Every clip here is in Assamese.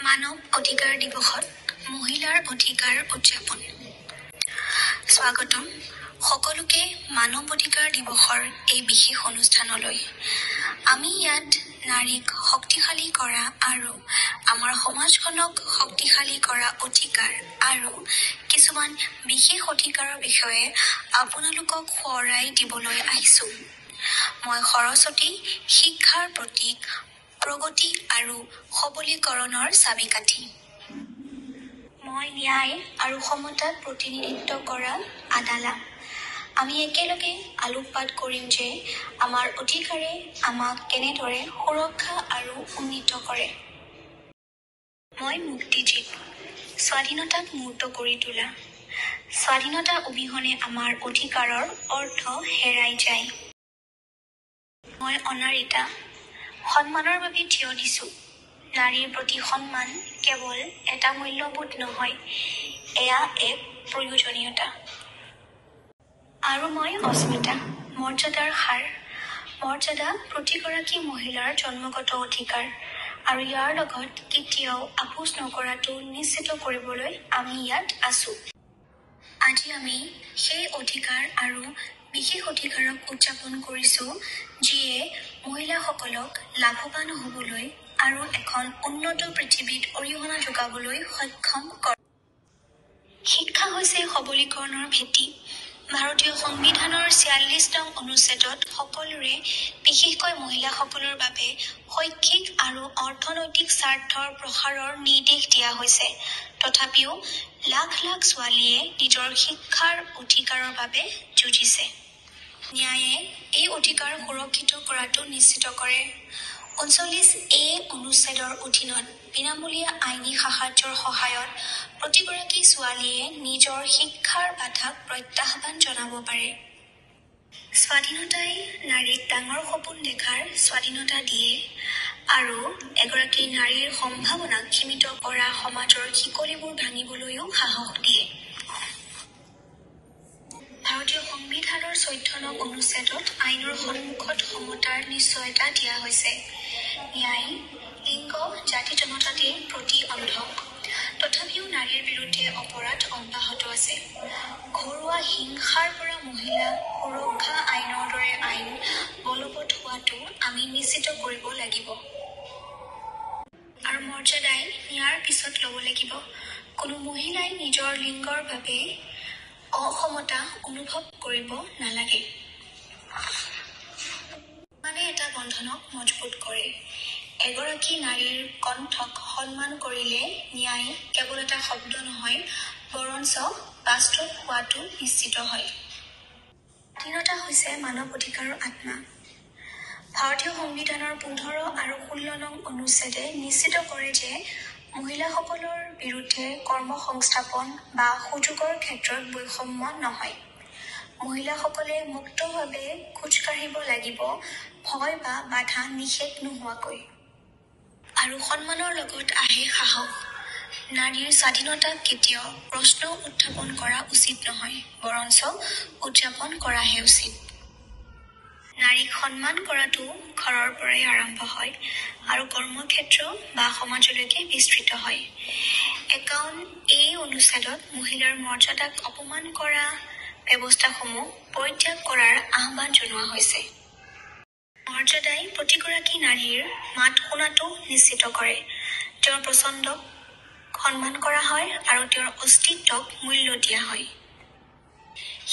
মানৱ অধিকাৰ দিৱসত মহিলাৰ অধিকাৰ উদযাপন। স্বাগতম সকলোকে মানৱ অধিকাৰ দিৱসৰ এই বিশেষ অনুষ্ঠানলৈ। আমি ইয়াত নাৰীক শক্তিশালী কৰা আৰু আমাৰ সমাজখনক শক্তিশালী কৰা অধিকাৰ আৰু কিছুমান বিশেষ অধিকাৰৰ বিষয়ে আপোনালোকক সোঁৱৰাই দিবলৈ আহিছো। মই সৰস্বতী, শিক্ষাৰ প্ৰতীক, প্ৰগতি আৰু সবলীকৰণৰ চাবিকাঠি। মই ন্যায় আৰু সমতাক প্ৰতিনিধিত্ব কৰা আদালা। আমি একেলগে আলোকপাত কৰিম যে আমাৰ অধিকাৰে আমাক কেনেদৰে সুৰক্ষা আৰু উন্নীত কৰে। মই মুক্তিজীৱ, স্বাধীনতাক মূৰ্ত কৰি তোলা। স্বাধীনতা অবিহনে আমাৰ অধিকাৰৰ অৰ্থ হেৰাই যায়। মই অনাৰিতা, সন্মানৰ বাবে থিয় দিছো। নাৰীৰ প্ৰতি সন্মান কেৱল এটা মূল্যবোধ নহয়, এয়া এক প্ৰয়োজনীয়তা। আৰু মই অস্মিতা, মৰ্যাদাৰ সাৰ। মৰ্যাদা প্ৰতিগৰাকী মহিলাৰ জন্মগত অধিকাৰ আৰু ইয়াৰ লগত কেতিয়াও আপোচ নকৰাটো নিশ্চিত কৰিবলৈ আমি ইয়াত আছো। আজি আমি সেই অধিকাৰ আৰু বিশেষ অধিকাৰক উদযাপন কৰিছো যিয়ে মহিলাসকলক লাভৱান হ'বলৈ আৰু এখন উন্নত পৃথিৱীত অৰিহণা যোগাবলৈ সক্ষম কৰে। শিক্ষা হৈছে সবলীকৰণৰ ভেটি। ভাৰতীয় সংবিধানৰ ৪৬ নং অনুচ্ছেদত সকলোৰে, বিশেষকৈ মহিলাসকলৰ বাবে শৈক্ষিক আৰু অৰ্থনৈতিক স্বাৰ্থৰ প্ৰসাৰৰ নিৰ্দেশ দিয়া হৈছে। তথাপিও লাখ লাখ ছোৱালীয়ে নিজৰ শিক্ষাৰ অধিকাৰৰ বাবে যুঁজিছে। ন্যায়ে এই অধিকাৰ সুৰক্ষিত কৰাটো নিশ্চিত কৰে। ৩৯A অনুচ্ছেদৰ অধীনত বিনামূলীয়া আইনী সাহায্যৰ সহায়ত প্ৰতিগৰাকী ছোৱালীয়ে নিজৰ শিক্ষাৰ বাধাক প্ৰত্যাহ্বান জনাব পাৰে। স্বাধীনতাই নাৰীক ডাঙৰ সপোন দেখাৰ স্বাধীনতা দিয়ে আৰু এগৰাকী নাৰীৰ সম্ভাৱনাক সীমিত কৰা সমাজৰ শিকলিবোৰ ভাঙিবলৈও সাহস দিয়ে। ভাৰতীয় সংবিধানৰ ১৪ নং অনুচ্ছেদত আইনৰ সন্মুখত সমতাৰ নিশ্চয়তা দিয়া হৈছে। ন্যায়, লিংগ, জাতি-জনজাতিৰ প্ৰতি অন্ধ। তথাপিও নাৰীৰ বিৰুদ্ধে অপৰাধ অব্যাহত আছে। ঘৰুৱা হিংসাৰ পৰা মহিলা সুৰক্ষা আইনৰ দৰে আইন বলবৎ হোৱাটো আমি নিশ্চিত কৰিব লাগিব। আৰু মৰ্যাদাই ইয়াৰ পিছত ল'ব লাগিব। কোনো মহিলাই নিজৰ লিংগৰ বাবে অসমতা অনুভৱ কৰিব নালাগে। মানে এটা বন্ধনক মজবুত কৰে। এগৰাকী নাৰীৰ কণ্ঠক সন্মান কৰিলে ন্যায় কেৱল এটা শব্দ নহয়, বৰঞ্চ বাস্তৱ হোৱাটো নিশ্চিত হয়। স্বাধীনতা হৈছে মানৱ অধিকাৰৰ আত্মা। ভাৰতীয় সংবিধানৰ ১৫ আৰু ১৬ নং অনুচ্ছেদে নিশ্চিত কৰে যে মহিলাসকলৰ বিৰুদ্ধে কৰ্মসংস্থাপন বা সুযোগৰ ক্ষেত্ৰত বৈষম্য নহয়। মহিলাসকলে মুক্তভাৱে খোজ কাঢ়িব লাগিব, ভয় বা বাধা নিষেধ নোহোৱাকৈ। আৰু সন্মানৰ লগত আহে সাহস। নাৰীৰ স্বাধীনতাক কেতিয়াও প্ৰশ্ন উত্থাপন কৰা উচিত নহয়, বৰঞ্চ উদযাপন কৰাহে উচিত। নাৰীক সন্মান কৰাটো ঘৰৰ পৰাই আৰম্ভ হয় আৰু কৰ্মক্ষেত্ৰ বা সমাজলৈকে বিস্তৃত হয়। ৫১A অনুচ্ছেদত মহিলাৰ মৰ্যাদাক অপমান কৰা ব্যৱস্থাসমূহ পৰিত্যাগ কৰাৰ আহ্বান জনোৱা হৈছে। মৰ্যাদাই প্ৰতিগৰাকী নাৰীৰ মাত শুনাটো নিশ্চিত কৰে। তেওঁৰ পচন্দক সন্মান কৰা হয় আৰু তেওঁৰ অস্তিত্বক মূল্য দিয়া হয়।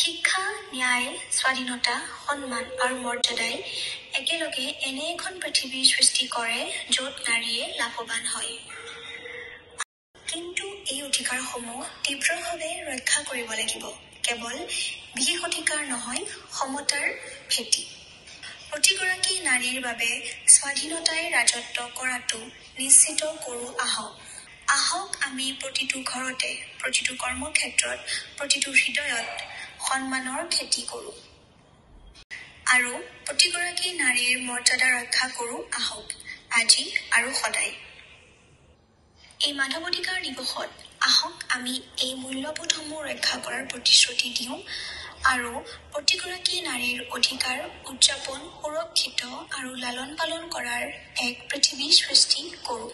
শিক্ষা, ন্যায়, স্বাধীনতা, সন্মান আৰু মৰ্যাদাই একেলগে এনে এখন পৃথিৱীৰ সৃষ্টি কৰে য'ত নাৰীয়ে লাভৱান হয়। কিন্তু এই অধিকাৰসমূহ তীব্ৰভাৱে ৰক্ষা কৰিব লাগিব। কেৱল বিশেষ অধিকাৰ নহয়, সমতাৰ ভেটি। প্ৰতিগৰাকী নাৰীৰ বাবে স্বাধীনতাই ৰাজত্ব কৰাটো নিশ্চিত কৰোঁ আহক। আহক আমি প্ৰতিটো ঘৰতে, প্ৰতিটো কৰ্মক্ষেত্ৰত, প্ৰতিটো হৃদয়ত সন্মানৰ খেতি কৰোঁ। আৰু প্ৰতিগৰাকী নাৰীৰ মৰ্যাদা ৰক্ষা কৰোঁ আহক, আজি আৰু সদায়। এই মানৱ অধিকাৰ দিৱসত আহক আমি এই মূল্যবোধসমূহ ৰক্ষা কৰাৰ প্ৰতিশ্ৰুতি দিওঁ আৰু প্ৰতিগৰাকী নাৰীৰ অধিকাৰ উদযাপন, সুৰক্ষিত আৰু লালন পালন কৰাৰ এক পৃথিৱী সৃষ্টি কৰোঁ।